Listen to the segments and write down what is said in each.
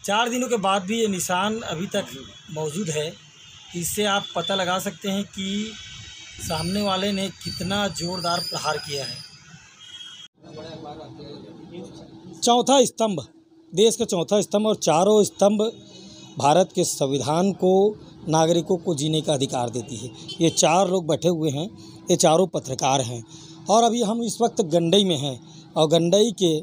4 दिनों के बाद भी ये निशान अभी तक मौजूद है। इससे आप पता लगा सकते हैं कि सामने वाले ने कितना ज़ोरदार प्रहार किया है। चौथा स्तंभ, देश का चौथा स्तंभ, और चारों स्तंभ भारत के संविधान को, नागरिकों को जीने का अधिकार देती है। ये 4 लोग बैठे हुए हैं, ये चारों पत्रकार हैं। और अभी हम इस वक्त गंडई में हैं, और गंडई के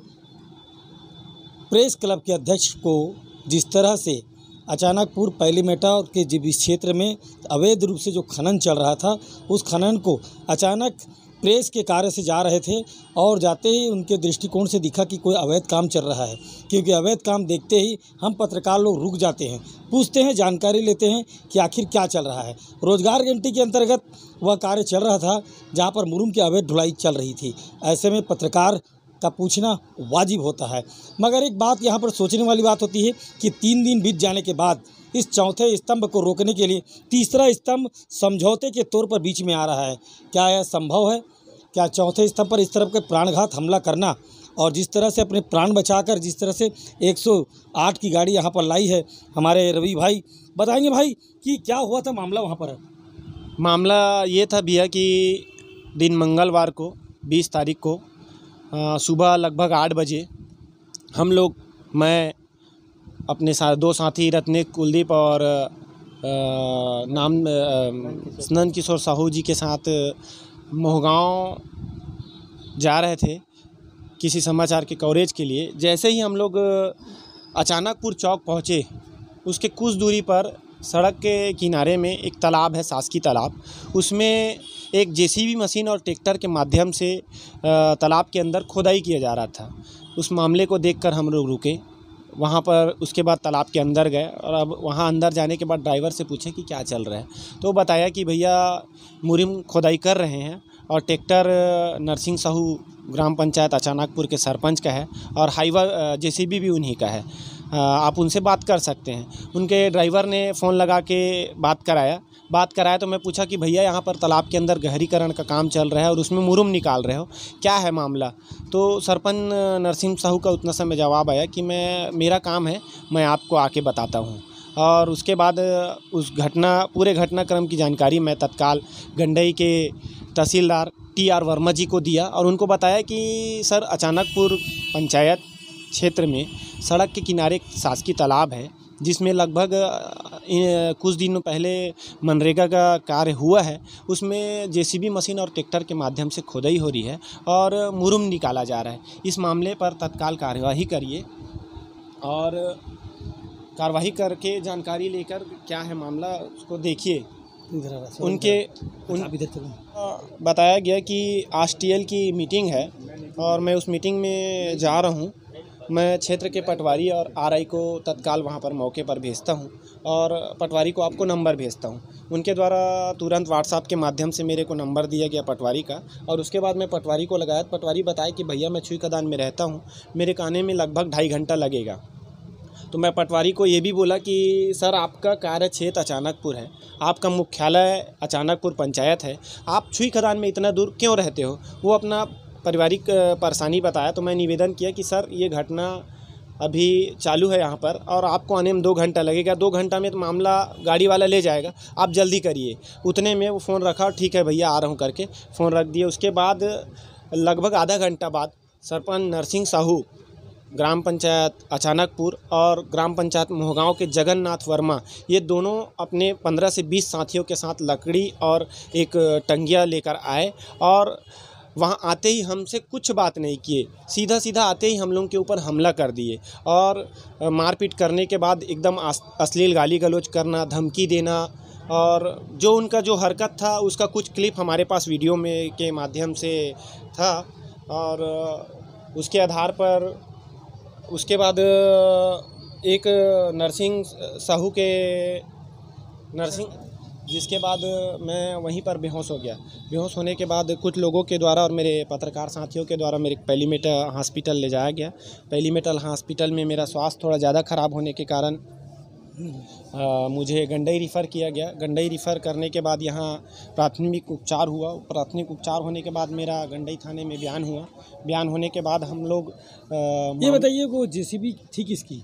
प्रेस क्लब के अध्यक्ष को जिस तरह से अचानकपुर पैलीमेटा के जिस क्षेत्र में अवैध रूप से जो खनन चल रहा था, उस खनन को अचानक प्रेस के कार्य से जा रहे थे और जाते ही उनके दृष्टिकोण से दिखा कि कोई अवैध काम चल रहा है। क्योंकि अवैध काम देखते ही हम पत्रकार लोग रुक जाते हैं, पूछते हैं, जानकारी लेते हैं कि आखिर क्या चल रहा है। रोजगार गारंटी के अंतर्गत वह कार्य चल रहा था जहां पर मुरुम की अवैध ढुलाई चल रही थी। ऐसे में पत्रकार का पूछना वाजिब होता है। मगर एक बात यहाँ पर सोचने वाली बात होती है कि 3 दिन बीत जाने के बाद इस चौथे स्तंभ को रोकने के लिए तीसरा स्तंभ समझौते के तौर पर बीच में आ रहा है। क्या यह संभव है? क्या चौथे स्तंभ पर इस तरह के प्राणघात हमला करना, और जिस तरह से अपने प्राण बचाकर जिस तरह से 108 की गाड़ी यहाँ पर लाई है हमारे रवि भाई, बताएंगे भाई कि क्या हुआ था मामला वहाँ पर? मामला ये था भैया कि दिन मंगलवार को 20 तारीख को सुबह लगभग 8 बजे हम लोग, मैं अपने साथ 2 साथी रत्नेश कुलदीप और नंद किशोर साहू जी के साथ मोहगांव जा रहे थे किसी समाचार के कवरेज के लिए। जैसे ही हम लोग अचानकपुर चौक पहुँचे, उसके कुछ दूरी पर सड़क के किनारे में एक तालाब है, शासकीय तालाब। उसमें एक जेसीबी मशीन और ट्रैक्टर के माध्यम से तालाब के अंदर खोदाई किया जा रहा था। उस मामले को देखकर हम लोग रुके वहाँ पर। उसके बाद तालाब के अंदर गए और अब वहाँ अंदर जाने के बाद ड्राइवर से पूछे कि क्या चल रहा है, तो बताया कि भैया मुरिम खोदाई कर रहे हैं और ट्रैक्टर नरसिंह साहू ग्राम पंचायत अचानकपुर के सरपंच का है और हाईवा जेसीबी भी उन्हीं का है, आप उनसे बात कर सकते हैं। उनके ड्राइवर ने फ़ोन लगा के बात कराया तो मैं पूछा कि भैया यहाँ पर तालाब के अंदर गहरीकरण का काम चल रहा है और उसमें मुरुम निकाल रहे हो, क्या है मामला? तो सरपंच नरसिंह साहू का उतना समय जवाब आया कि मेरा काम है, मैं आपको आके बताता हूँ। और उसके बाद उस पूरे घटनाक्रम की जानकारी मैं तत्काल गंडई के तहसीलदार TR वर्मा जी को दिया और उनको बताया कि सर, अचानकपुर पंचायत क्षेत्र में सड़क के किनारे एक शासकीय तालाब है जिसमें लगभग कुछ दिनों पहले मनरेगा का कार्य हुआ है। उसमें जेसीबी मशीन और ट्रैक्टर के माध्यम से खोदाई हो रही है और मुरुम निकाला जा रहा है। इस मामले पर तत्काल कार्यवाही करिए और कार्रवाई करके जानकारी लेकर क्या है मामला उसको देखिए। बताया गया कि ASTL की मीटिंग है और मैं उस मीटिंग में जा रहा हूँ। मैं क्षेत्र के पटवारी और RI को तत्काल वहाँ पर मौके पर भेजता हूँ और पटवारी को आपको नंबर भेजता हूँ। उनके द्वारा तुरंत WhatsApp के माध्यम से मेरे को नंबर दिया गया पटवारी का और उसके बाद मैं पटवारी को लगाया। पटवारी बताया कि भैया मैं छुई खदान में रहता हूँ, मेरे आने में लगभग 2.5 घंटा लगेगा। तो मैं पटवारी को ये भी बोला कि सर, आपका कार्य क्षेत्र अचानकपुर है, आपका मुख्यालय अचानकपुर पंचायत है, आप छुई खदान में इतना दूर क्यों रहते हो? वो अपना पारिवारिक परेशानी बताया। तो मैं निवेदन किया कि सर, ये घटना अभी चालू है यहाँ पर और आपको आने में 2 घंटा लगेगा, 2 घंटा में तो मामला गाड़ी वाला ले जाएगा, आप जल्दी करिए। उतने में वो फ़ोन रखा और ठीक है भैया आ रहा हूँ करके फ़ोन रख दिया। उसके बाद लगभग आधा घंटा बाद सरपंच नरसिंह साहू ग्राम पंचायत अचानकपुर और ग्राम पंचायत मोहगांव के जगन्नाथ वर्मा, ये दोनों अपने 15 से 20 साथियों के साथ लकड़ी और एक टंगिया लेकर आए और वहाँ आते ही हमसे कुछ बात नहीं किए, सीधा आते ही हम लोगों के ऊपर हमला कर दिए और मारपीट करने के बाद एकदम अश्लील गाली गलौज करना, धमकी देना और जो उनका जो हरकत था उसका कुछ क्लिप हमारे पास वीडियो में के माध्यम से था। और उसके आधार पर उसके बाद एक नरसिंह साहू के जिसके बाद मैं वहीं पर बेहोश हो गया। बेहोश होने के बाद कुछ लोगों के द्वारा और मेरे पत्रकार साथियों के द्वारा मेरे पैलीमेटा हॉस्पिटल ले जाया गया। पैलीमेटा हॉस्पिटल में मेरा स्वास्थ्य थोड़ा ज़्यादा ख़राब होने के कारण मुझे गंडई रिफ़र किया गया। गंडई रिफ़र करने के बाद यहाँ प्राथमिक उपचार हुआ। प्राथमिक उपचार होने के बाद मेरा गंडई थाने में बयान हुआ। बयान होने के बाद हम लोग ये बताइए वो जेसीबी थी किसकी?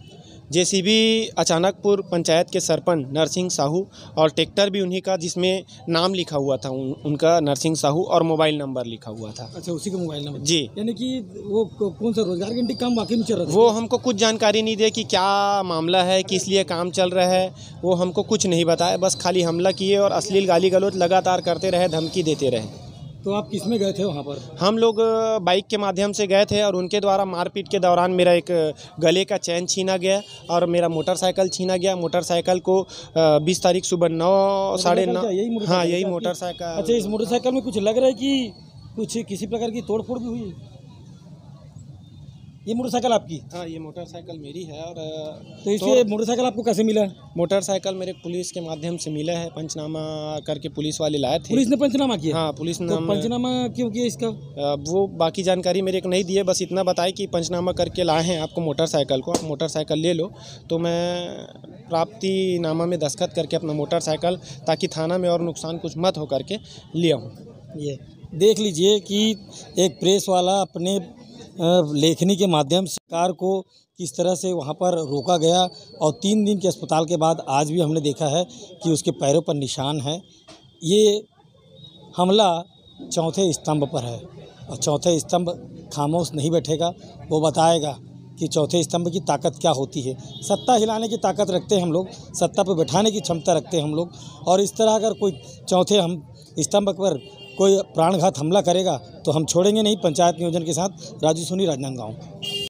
जेसीबी अचानकपुर पंचायत के सरपंच नरसिंह साहू और ट्रैक्टर भी उन्हीं का, जिसमें नाम लिखा हुआ था उनका नरसिंह साहू और मोबाइल नंबर लिखा हुआ था। अच्छा, उसी का मोबाइल नंबर? जी। यानी कि वो कौन सा रोजगार गारंटी काम वाकई में चल रहा था? वो हमको कुछ जानकारी नहीं दे कि क्या मामला है, किस लिए काम चल रहा है, वो हमको कुछ नहीं बताया। बस खाली हमला किए और अश्लील गाली गलौज लगातार करते रहे, धमकी देते रहे। तो आप किस में गए थे वहाँ पर? हम लोग बाइक के माध्यम से गए थे और उनके द्वारा मारपीट के दौरान मेरा एक गले का चैन छीना गया और मेरा मोटरसाइकिल छीना गया। मोटरसाइकिल को 20 तारीख सुबह 9 साढ़े 9। हाँ, यही मोटरसाइकिल। अच्छा, इस मोटरसाइकिल में कुछ लग रहा है कि कुछ किसी प्रकार की तोड़फोड़ भी हुई? ये मोटरसाइकिल आपकी? हाँ, ये मोटरसाइकिल मेरी है। और तो इसे मोटरसाइकिल आपको कैसे मिला? मोटरसाइकिल मेरे पुलिस के माध्यम से मिला है। पंचनामा करके पुलिस वाले लाए थे। पुलिस ने पंचनामा किया? हाँ, पुलिस ने। तो पंचनामा क्यों किया इसका? वो बाकी जानकारी मेरे को नहीं दी है, बस इतना बताया कि पंचनामा करके लाए हैं आपको मोटरसाइकिल को, आप मोटरसाइकिल ले लो। तो मैं प्राप्तिनामा में दस्तखत करके अपना मोटरसाइकिल, ताकि थाना में और नुकसान कुछ मत हो करके लिया हूँ। ये देख लीजिए कि एक प्रेस वाला अपने लेखनी के माध्यम से सरकार को किस तरह से वहाँ पर रोका गया और 3 दिन के अस्पताल के बाद आज भी हमने देखा है कि उसके पैरों पर निशान है। ये हमला चौथे स्तंभ पर है और चौथे स्तंभ खामोश नहीं बैठेगा। वो बताएगा कि चौथे स्तंभ की ताकत क्या होती है। सत्ता हिलाने की ताकत रखते हैं हम लोग, सत्ता पर बैठाने की क्षमता रखते हैं हम लोग। और इस तरह अगर कोई चौथे स्तंभ पर कोई प्राणघात हमला करेगा तो हम छोड़ेंगे नहीं। पंचायत नियोजन के साथ राजू सोनी, राजनांदगांव।